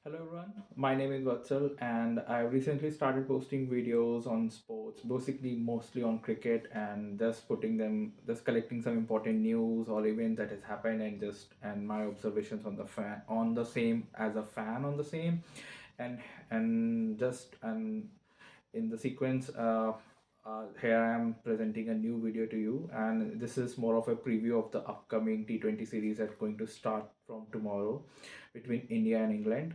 Hello everyone, my name is Vatsal and I recently started posting videos on sports, basically mostly on cricket and just collecting some important news or event that has happened and my observations on the same as a fan on the same and and in the sequence here I am presenting a new video to you, and this is more of a preview of the upcoming T20 series that's going to start from tomorrow between India and England.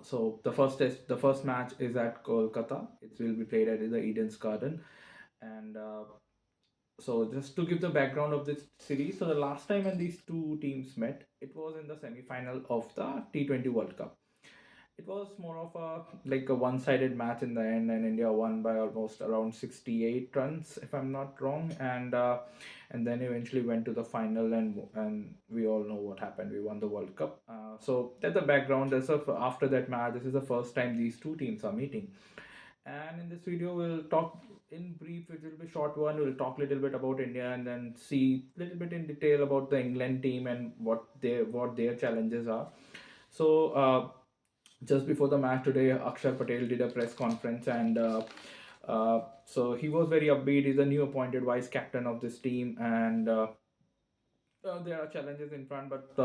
So the first match is at Kolkata. It will be played at the Eden's Garden, and so just to give the background of this series, so the last time when these two teams met, it was in the semi-final of the T20 World Cup. It was more of a one-sided match in the end, and India won by almost around 68 runs, if I'm not wrong, and then eventually went to the final, and we all know what happened. We won the World Cup. So that's the background. After that match, this is the first time these two teams are meeting. And in this video, we'll talk in brief. It will be short one. We'll talk a little bit about India and then see a little bit in detail about the England team and what their challenges are. So. Just before the match today, Akshar Patel did a press conference, and so he was very upbeat. He's a new appointed vice captain of this team, and there are challenges in front, but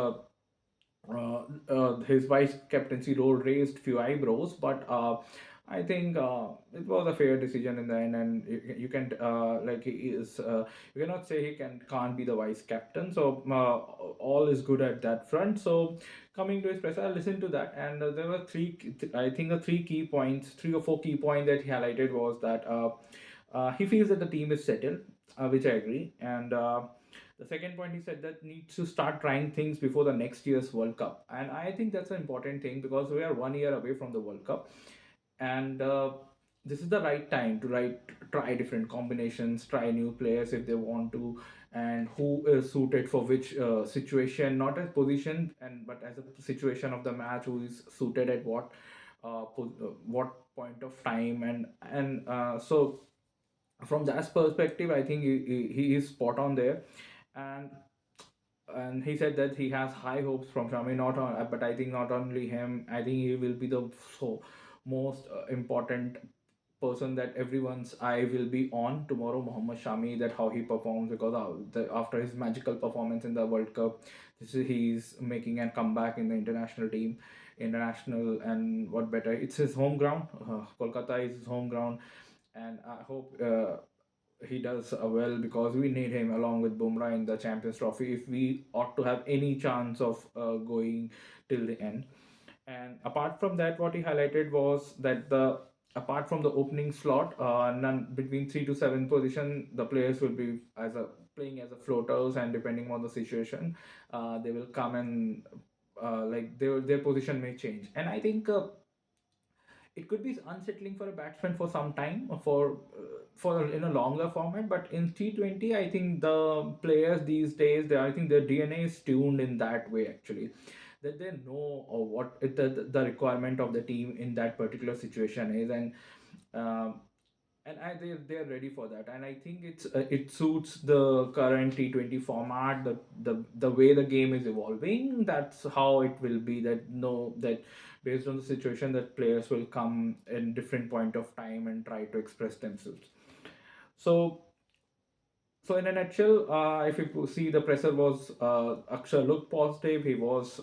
his vice captaincy role raised few eyebrows, but I think it was a fair decision in the end, and you can he is you cannot say he can't be the vice captain. So all is good at that front. So coming to his press, I listened to that, and there were I think the three key points, three or four key points that he highlighted was that he feels that the team is settled, which I agree, and. The second point he said that needs to start trying things before the next year's World Cup, and I think that's an important thing because we are 1 year away from the World Cup, and this is the right time to try different combinations, try new players if they want to, and who is suited for which situation, not as position and but as a situation of the match, who is suited at what point of time, and so from that perspective, I think he is spot on there, and he said that he has high hopes from Shami. Not on, but I think not only him. I think he will be the most important person that everyone's eye will be on tomorrow, Mohammad Shami, that how he performs, because after his magical performance in the World Cup, he's making a comeback in the international team, international, and what better? It's his home ground. Kolkata is his home ground, and I hope he does well because we need him along with Bumrah in the Champions Trophy if we ought to have any chance of going till the end. And apart from that, what he highlighted was that the apart from the opening slot, none between 3 to 7 position, the players will be as a playing as a floaters, and depending on the situation, they will come and their position may change. And I think it could be unsettling for a batsman for some time for in a longer format, but in T20 I think the players these days, I think their DNA is tuned in that way actually, that they know what the requirement of the team in that particular situation is, um, and they're ready for that, and I think it suits the current T20 format, the way the game is evolving. That's how it will be, that no that based on the situation, that players will come in different point of time and try to express themselves. So in a nutshell, if you see, the presser was Akshar looked positive. He was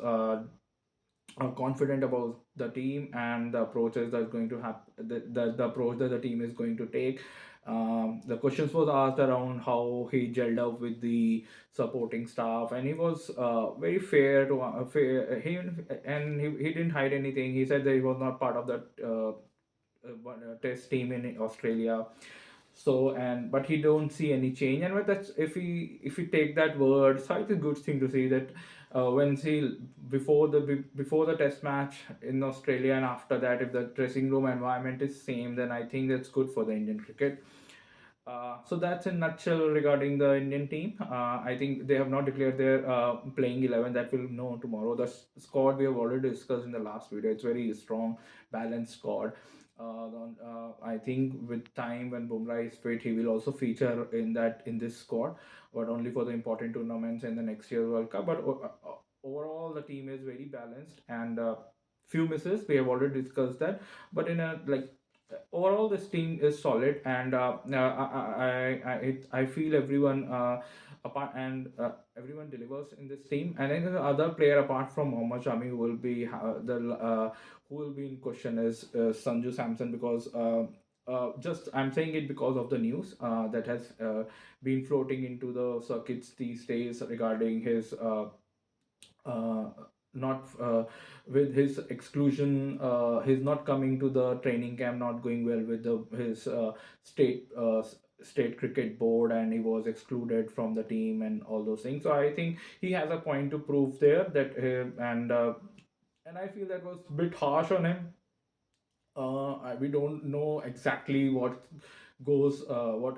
confident about the team and the approaches that's going to happen, the approach that the team is going to take. The questions was asked around how he gelled up with the supporting staff, and he was very fair to fair. He didn't hide anything. He said that he was not part of that test team in Australia. So, and but he don't see any change, and that's if we take that word, so it's a good thing to see that when see before the test match in Australia, and after that, if the dressing room environment is same, then I think that's good for the Indian cricket. So that's in nutshell regarding the Indian team. I think they have not declared their playing 11. That will know tomorrow. The squad we have already discussed in the last video. It's very strong, balanced squad. I think with time, when Bumrah is fit, he will also feature in this squad, but only for the important tournaments in the next year's World Cup. But overall, the team is very balanced, and few misses we have already discussed that, but in a like overall this team is solid, and I feel everyone apart and everyone delivers in this team. And then the other player apart from Mohammad Shami who will be the who will be in question is Sanju Samson, because just I'm saying it because of the news that has been floating into the circuits these days regarding his uh, not with his exclusion, he's not coming to the training camp, not going well with his state cricket board, and he was excluded from the team and all those things. So I think he has a point to prove there, that and I feel that was a bit harsh on him. We don't know exactly what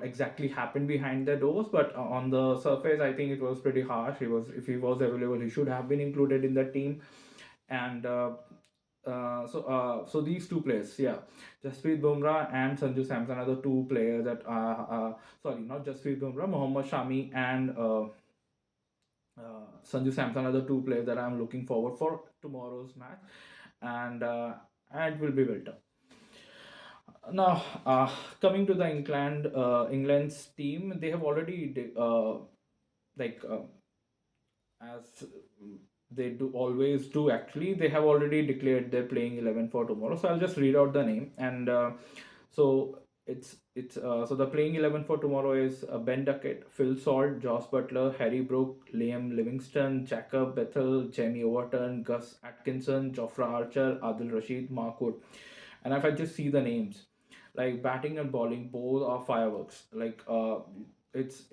exactly happened behind the doors, but on the surface, I think it was pretty harsh. If he was available, he should have been included in the team. And so these two players, yeah, Jasprit Bumrah and Sanju Samson are the two players that sorry, not Jasprit Bumrah, Mohammad Shami and Sanju Samson are the two players that I'm looking forward for tomorrow's match, and and it will be well done. Now, coming to the England's team, they have already like as they do always do. Actually, they have already declared their playing 11 for tomorrow. So I'll just read out the name, and so it's so the playing 11 for tomorrow is Ben Duckett, Phil Salt, Josh Butler, Harry Brook, Liam Livingston, Jacob Bethel, Jamie Overton, Gus Atkinson, Jofra Archer, Adil Rashid, Mark Wood. And if I just see the names, like batting and bowling, both are fireworks. Like it's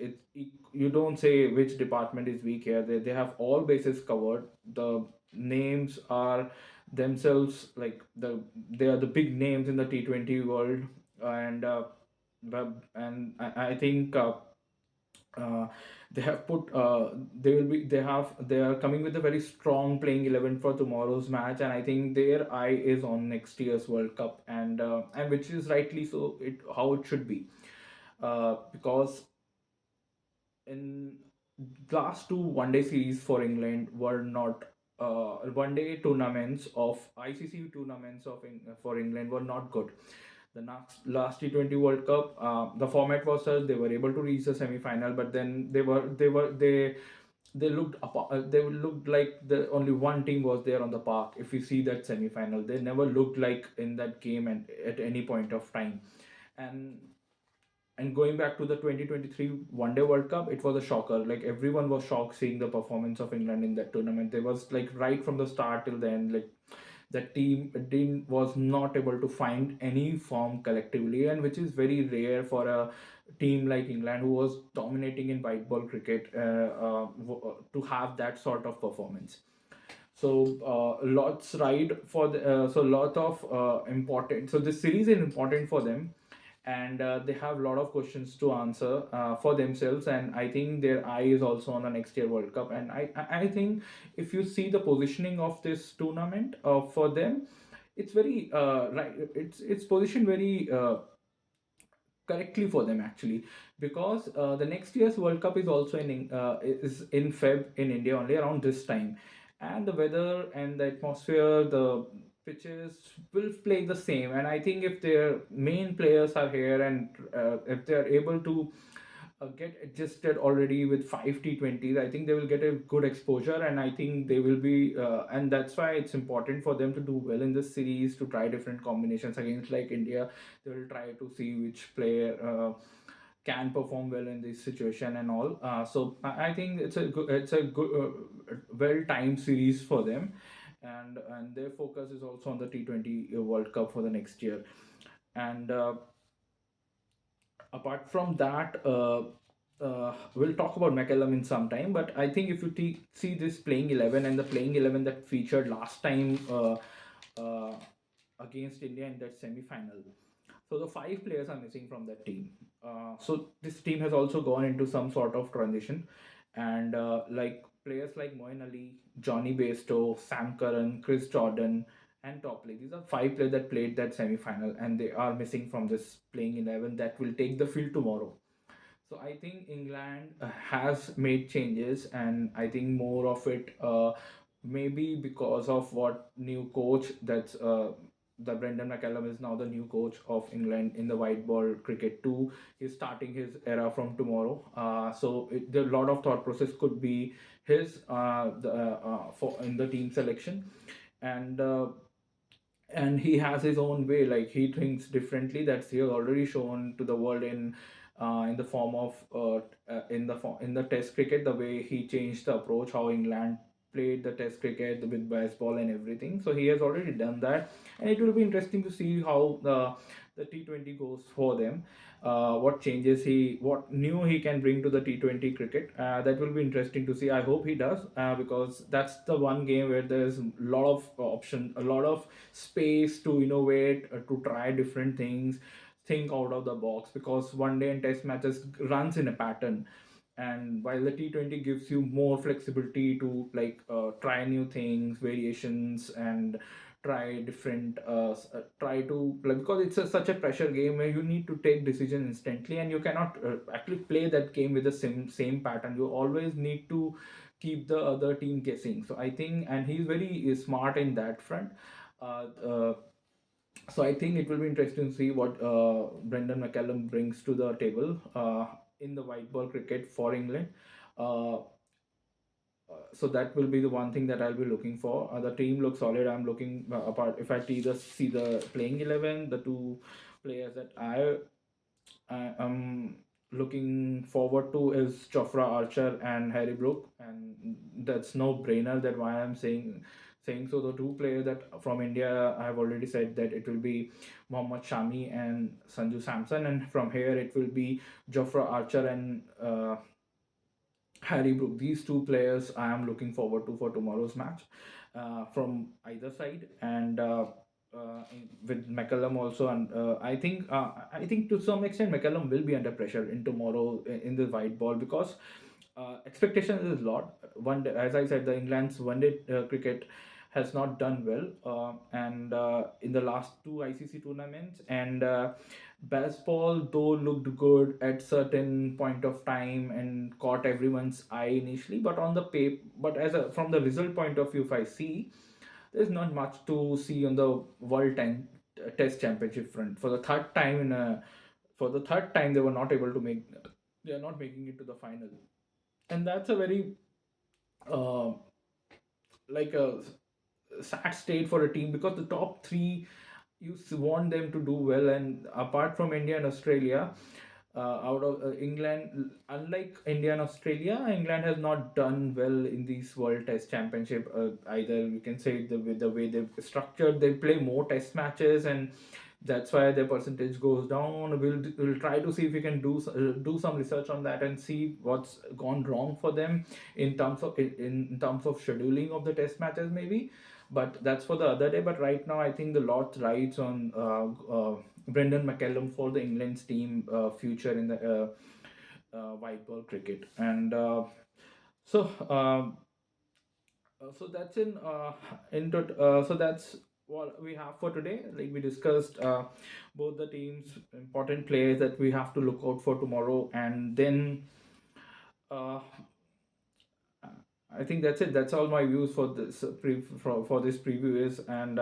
you don't say which department is weak here. They have all bases covered. The names are themselves like they are the big names in the T20 world, and I think uh, they have put they are coming with a very strong playing 11 for tomorrow's match, and I think their eye is on next year's World Cup, and which is rightly so, it how it should be, because in last two one day series for England were not one day tournaments of ICC tournaments for England were not good. The last T20 World Cup, the format was such they were able to reach the semi final, but then they looked they looked like the only one team was there on the park. If you see that semi final, they never looked like in that game and at any point of time. And going back to the 2023 One Day World Cup, it was a shocker. Like everyone was shocked seeing the performance of England in that tournament. There was like right from the start till the end, like that team was not able to find any form collectively, and which is very rare for a team like England who was dominating in white ball cricket to have that sort of performance. So lots ride for the so lot of important. So this series is important for them, and they have a lot of questions to answer for themselves. And I think their eye is also on the next year World Cup. And I think if you see the positioning of this tournament for them, it's very right. It's positioned very correctly for them actually, because the next year's World Cup is also is in Feb in India only around this time, and the weather and the atmosphere, the pitches will play the same. And I think if their main players are here, and if they are able to get adjusted already with 5 T20s, I think they will get a good exposure, and I think they will be, and that's why it's important for them to do well in this series, to try different combinations against like India. They will try to see which player can perform well in this situation and all. So I think it's a good, well timed series for them, and their focus is also on the T20 World Cup for the next year. And apart from that, we'll talk about McCallum in some time. But I think if you see this playing 11 and the playing 11 that featured last time uh, against India in that semi final, so the five players are missing from that team. So this team has also gone into some sort of transition, and like players like Moeen Ali, Johnny Bairstow, Sam Curran, Chris Jordan, and Topley. These are five players that played that semi-final, and they are missing from this playing 11 that will take the field tomorrow. So I think England has made changes, and I think more of it. maybe because of what new coach that's the Brendan McCallum is now the new coach of England in the white ball cricket too. He's starting his era from tomorrow. The lot of thought process could be his for in the team selection, and he has his own way. Like he thinks differently. That's he has already shown to the world in the form of in the Test cricket, the way he changed the approach, how England played the Test cricket with baseball and everything. So he has already done that, and it will be interesting to see how the T20 goes for them. What changes what new he can bring to the T20 cricket. That will be interesting to see. I hope he does, because that's the one game where there's a lot of option, a lot of space to innovate, to try different things, think out of the box. Because one day in test matches runs in a pattern, and while the T20 gives you more flexibility to like try new things, variations, and try different try to like, because it's such a pressure game where you need to take decision instantly, and you cannot actually play that game with the same pattern. You always need to keep the other team guessing. So I think, and he's very smart in that front. uh, uh, so I think it will be interesting to see what Brendan McCallum brings to the table in the white ball cricket for England. Uh, so that will be the one thing that I'll be looking for. The team looks solid. I'm looking apart. If I either see the playing 11, the two players that I am looking forward to is Chofra Archer and Harry Brook, and that's no brainer. That why I'm saying so. The two players that from India, I have already said that it will be Mohammad Shami and Sanju Samson, and from here it will be Jofra Archer and Harry Brook. These two players I am looking forward to for tomorrow's match from either side, and with McCallum also. And I think to some extent McCallum will be under pressure in tomorrow in the white ball, because expectation is a lot. One day, as I said, the England's one day cricket has not done well, and in the last two ICC tournaments, and baseball though looked good at certain point of time and caught everyone's eye initially, but on the paper, but as a from the result point of view, if I see, there's not much to see on the test championship front. For the third time they were not able to make, they are not making it to the final. And that's a very uh, like a sad state for a team, because the top three, you want them to do well. And apart from India and Australia, out of England, unlike India and Australia, England has not done well in these World Test Championship. Either we can say with the way they've structured, they play more Test matches, and that's why their percentage goes down. We'll try to see if we can do some research on that and see what's gone wrong for them in terms of scheduling of the Test matches maybe. But that's for the other day. But right now, I think the lot rides on Brendan McCallum for the England's team future in the white ball cricket. And so so that's so that's what we have for today. Like we discussed both the teams important players that we have to look out for tomorrow, and then uh, I think that's it. That's all my views for this for this preview is. And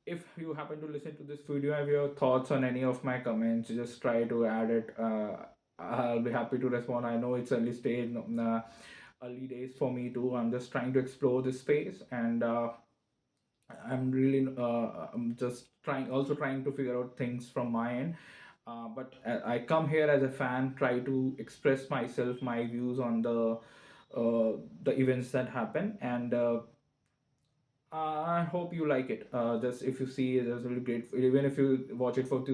if you happen to listen to this video, have your thoughts on any of my comments, just try to add it. I'll be happy to respond. I know it's early stage, early days for me too. I'm just trying to explore this space, and I'm just trying to figure out things from my end. But I come here as a fan, try to express myself, my views on the events that happen, and I hope you like it. Just if you see it, it's really great. Even if you watch it for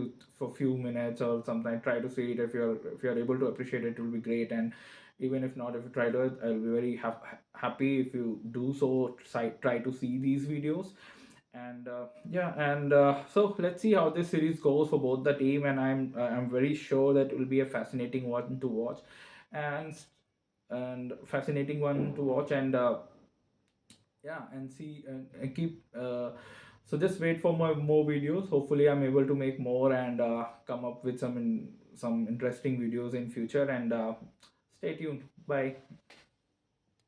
few minutes or something, try to see it. If you're able to appreciate it, it will be great. And even if not, if you try to it, I'll be very happy if you do so. Try to see these videos, and yeah. And so let's see how this series goes for both the team. And I'm very sure that it will be a fascinating one to watch, and fascinating one to watch. And yeah, and see and keep so just wait for more videos. Hopefully I'm able to make more, and come up with some interesting videos in future. And stay tuned. Bye.